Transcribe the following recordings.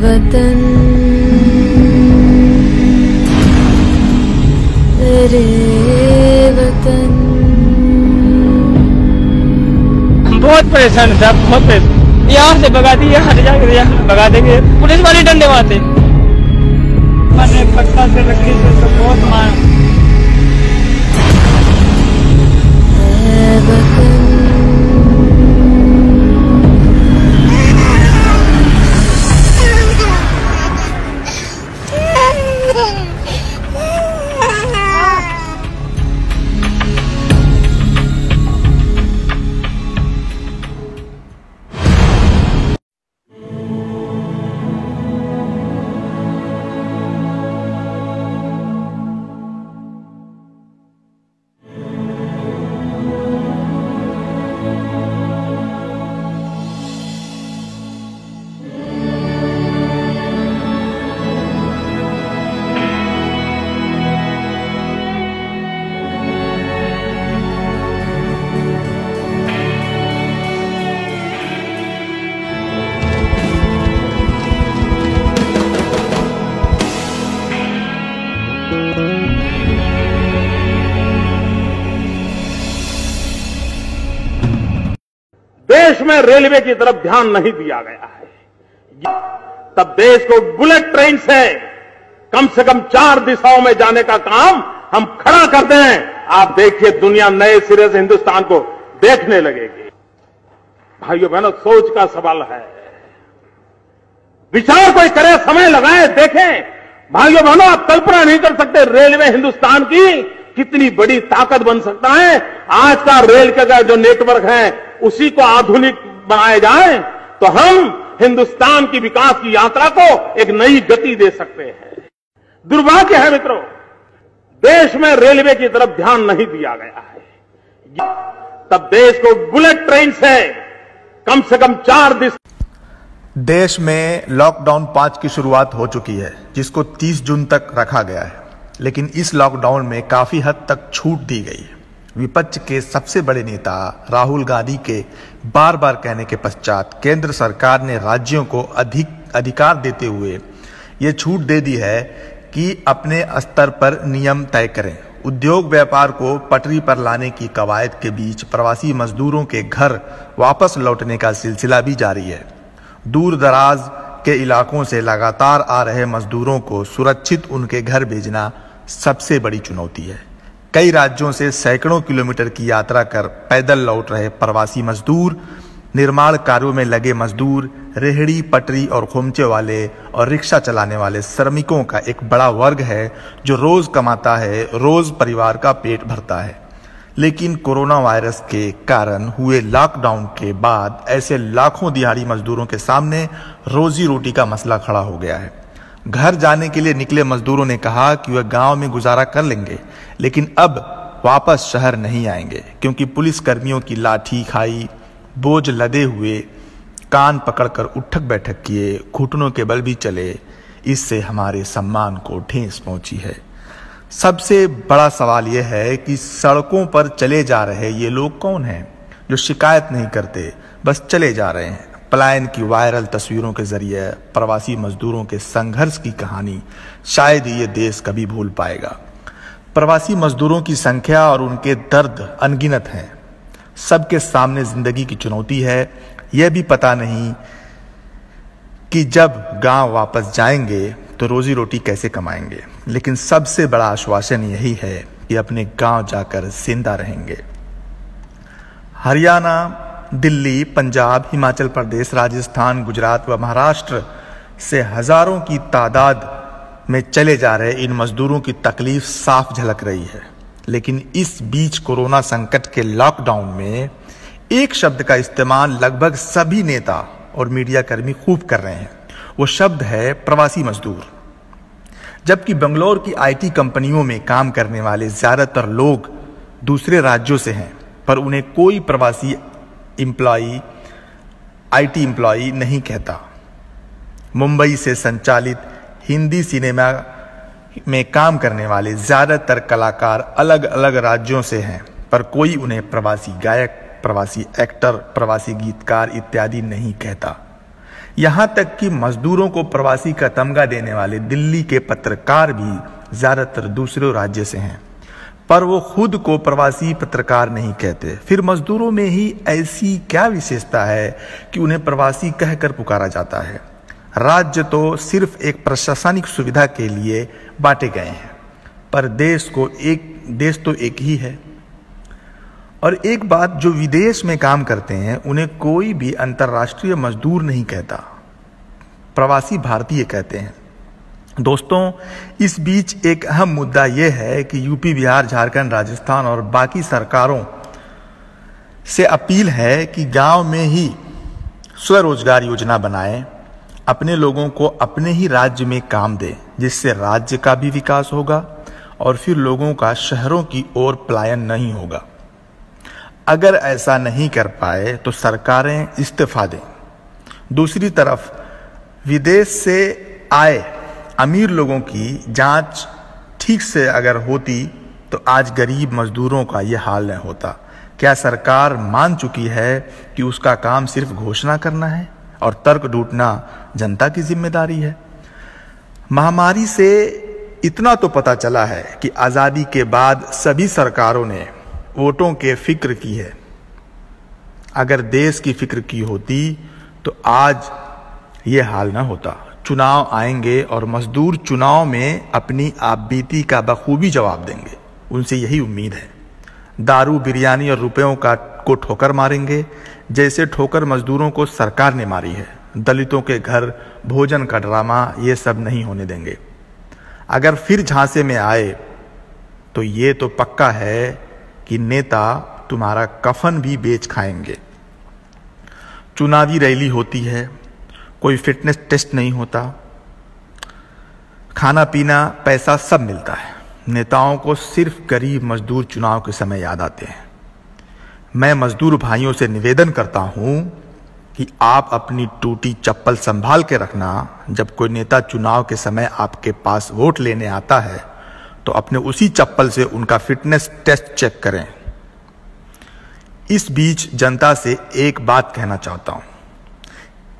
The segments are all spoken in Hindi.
वतन रे वतन। बहुत परेशान था, बहुत परेशान। यहाँ से भगा दिए, हट जाकर यहाँ भगा देंगे, पुलिस वाले डंडे मारते। मैंने पक्का से रखी तो बहुत मारा। देश में रेलवे की तरफ ध्यान नहीं दिया गया है। तब देश को बुलेट ट्रेन से कम 4 दिशाओं में जाने का काम हम खड़ा कर दें। आप देखिए, दुनिया नए सिरे से हिंदुस्तान को देखने लगेगी। भाइयों बहनों, सोच का सवाल है। विचार कोई करे, समय लगाए, देखें। भाइयों बहनों, आप कल्पना नहीं कर सकते रेलवे हिंदुस्तान की कितनी बड़ी ताकत बन सकता है। आज का रेल का जो नेटवर्क है उसी को आधुनिक बनाया जाए तो हम हिंदुस्तान की विकास की यात्रा को एक नई गति दे सकते हैं। दुर्भाग्य है मित्रों, देश में रेलवे की तरफ ध्यान नहीं दिया गया है। तब देश को बुलेट ट्रेन से कम 4 दिशा। देश में लॉकडाउन 5 की शुरुआत हो चुकी है, जिसको 30 जून तक रखा गया है। लेकिन इस लॉकडाउन में काफी हद तक छूट दी गई है। विपक्ष के सबसे बड़े नेता राहुल गांधी के बार बार कहने के पश्चात केंद्र सरकार ने राज्यों को अधिकार देते हुए ये छूट दे दी है कि अपने स्तर पर नियम तय करें। उद्योग व्यापार को पटरी पर लाने की कवायद के बीच प्रवासी मजदूरों के घर वापस लौटने का सिलसिला भी जारी है। दूर दराज के इलाकों से लगातार आ रहे मजदूरों को सुरक्षित उनके घर भेजना सबसे बड़ी चुनौती है। कई राज्यों से सैकड़ों किलोमीटर की यात्रा कर पैदल लौट रहे प्रवासी मजदूर, निर्माण कार्यों में लगे मजदूर, रेहड़ी पटरी और खोमचे वाले और रिक्शा चलाने वाले श्रमिकों का एक बड़ा वर्ग है जो रोज कमाता है, रोज परिवार का पेट भरता है। लेकिन कोरोना वायरस के कारण हुए लॉकडाउन के बाद ऐसे लाखों दिहाड़ी मजदूरों के सामने रोजी रोटी का मसला खड़ा हो गया है। घर जाने के लिए निकले मजदूरों ने कहा कि वह गांव में गुजारा कर लेंगे, लेकिन अब वापस शहर नहीं आएंगे क्योंकि पुलिस कर्मियों की लाठी खाई, बोझ लदे हुए, कान पकड़कर उठक बैठक किए, घुटनों के बल भी चले। इससे हमारे सम्मान को ठेस पहुंची है। सबसे बड़ा सवाल यह है कि सड़कों पर चले जा रहे ये लोग कौन हैं जो शिकायत नहीं करते, बस चले जा रहे हैं। पलायन की वायरल तस्वीरों के जरिए प्रवासी मजदूरों के संघर्ष की कहानी शायद ये देश कभी भूल पाएगा। प्रवासी मजदूरों की संख्या और उनके दर्द अनगिनत हैं। सबके सामने जिंदगी की चुनौती है। यह भी पता नहीं कि जब गांव वापस जाएंगे तो रोजी रोटी कैसे कमाएंगे। लेकिन सबसे बड़ा आश्वासन यही है कि अपने गांव जाकर जिंदा रहेंगे। हरियाणा, दिल्ली, पंजाब, हिमाचल प्रदेश, राजस्थान, गुजरात व महाराष्ट्र से हजारों की तादाद में चले जा रहे इन मजदूरों की तकलीफ साफ झलक रही है। लेकिन इस बीच कोरोना संकट के लॉकडाउन में एक शब्द का इस्तेमाल लगभग सभी नेता और मीडिया कर्मी खूब कर रहे हैं। वो शब्द है प्रवासी मजदूर। जबकि बेंगलोर की आईटी कंपनियों में काम करने वाले ज्यादातर लोग दूसरे राज्यों से हैं, पर उन्हें कोई प्रवासी आईटी एम्प्लॉई नहीं कहता। मुंबई से संचालित हिंदी सिनेमा में काम करने वाले ज्यादातर कलाकार अलग अलग राज्यों से हैं, पर कोई उन्हें प्रवासी गायक, प्रवासी एक्टर, प्रवासी गीतकार इत्यादि नहीं कहता। यहां तक कि मजदूरों को प्रवासी का तमगा देने वाले दिल्ली के पत्रकार भी ज्यादातर दूसरे राज्य से हैं, पर वो खुद को प्रवासी पत्रकार नहीं कहते। फिर मजदूरों में ही ऐसी क्या विशेषता है कि उन्हें प्रवासी कहकर पुकारा जाता है? राज्य तो सिर्फ एक प्रशासनिक सुविधा के लिए बांटे गए हैं, पर देश तो एक ही है। और एक बात, जो विदेश में काम करते हैं उन्हें कोई भी अंतर्राष्ट्रीय मजदूर नहीं कहता, प्रवासी भारतीय कहते हैं। दोस्तों, इस बीच एक अहम मुद्दा यह है कि यूपी, बिहार, झारखंड, राजस्थान और बाकी सरकारों से अपील है कि गांव में ही स्वरोजगार योजना बनाएं, अपने लोगों को अपने ही राज्य में काम दें, जिससे राज्य का भी विकास होगा और फिर लोगों का शहरों की ओर पलायन नहीं होगा। अगर ऐसा नहीं कर पाए तो सरकारें इस्तीफा दें। दूसरी तरफ विदेश से आए अमीर लोगों की जांच ठीक से अगर होती तो आज गरीब मजदूरों का यह हाल न होता। क्या सरकार मान चुकी है कि उसका काम सिर्फ घोषणा करना है और तर्क ढूंढना जनता की जिम्मेदारी है? महामारी से इतना तो पता चला है कि आजादी के बाद सभी सरकारों ने वोटों के फिक्र की है। अगर देश की फिक्र की होती तो आज ये हाल ना होता। चुनाव आएंगे और मजदूर चुनाव में अपनी आपबीती का बखूबी जवाब देंगे, उनसे यही उम्मीद है। दारू, बिरयानी और रुपयों को ठोकर मारेंगे, जैसे ठोकर मजदूरों को सरकार ने मारी है। दलितों के घर भोजन का ड्रामा, ये सब नहीं होने देंगे। अगर फिर झांसे में आए तो ये तो पक्का है कि नेता तुम्हारा कफन भी बेच खाएंगे। चुनावी रैली होती है, कोई फिटनेस टेस्ट नहीं होता, खाना पीना पैसा सब मिलता है। नेताओं को सिर्फ गरीब मजदूर चुनाव के समय याद आते हैं। मैं मजदूर भाइयों से निवेदन करता हूं कि आप अपनी टूटी चप्पल संभाल के रखना। जब कोई नेता चुनाव के समय आपके पास वोट लेने आता है तो अपने उसी चप्पल से उनका फिटनेस टेस्ट चेक करें। इस बीच जनता से एक बात कहना चाहता हूं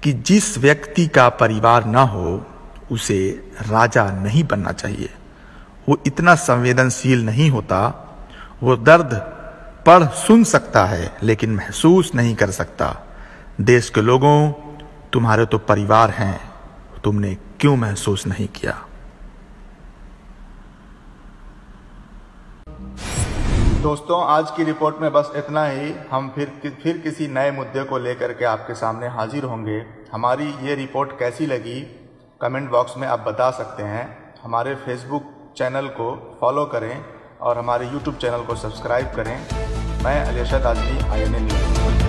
कि जिस व्यक्ति का परिवार ना हो उसे राजा नहीं बनना चाहिए। वो इतना संवेदनशील नहीं होता। वो दर्द पढ़ सुन सकता है लेकिन महसूस नहीं कर सकता। देश के लोगों, तुम्हारे तो परिवार हैं, तुमने क्यों महसूस नहीं किया? दोस्तों, आज की रिपोर्ट में बस इतना ही। हम फिर किसी नए मुद्दे को लेकर के आपके सामने हाजिर होंगे। हमारी ये रिपोर्ट कैसी लगी कमेंट बॉक्स में आप बता सकते हैं। हमारे फेसबुक चैनल को फॉलो करें और हमारे यूट्यूब चैनल को सब्सक्राइब करें। मैं अली अरशद आजमी, INA न्यूज़।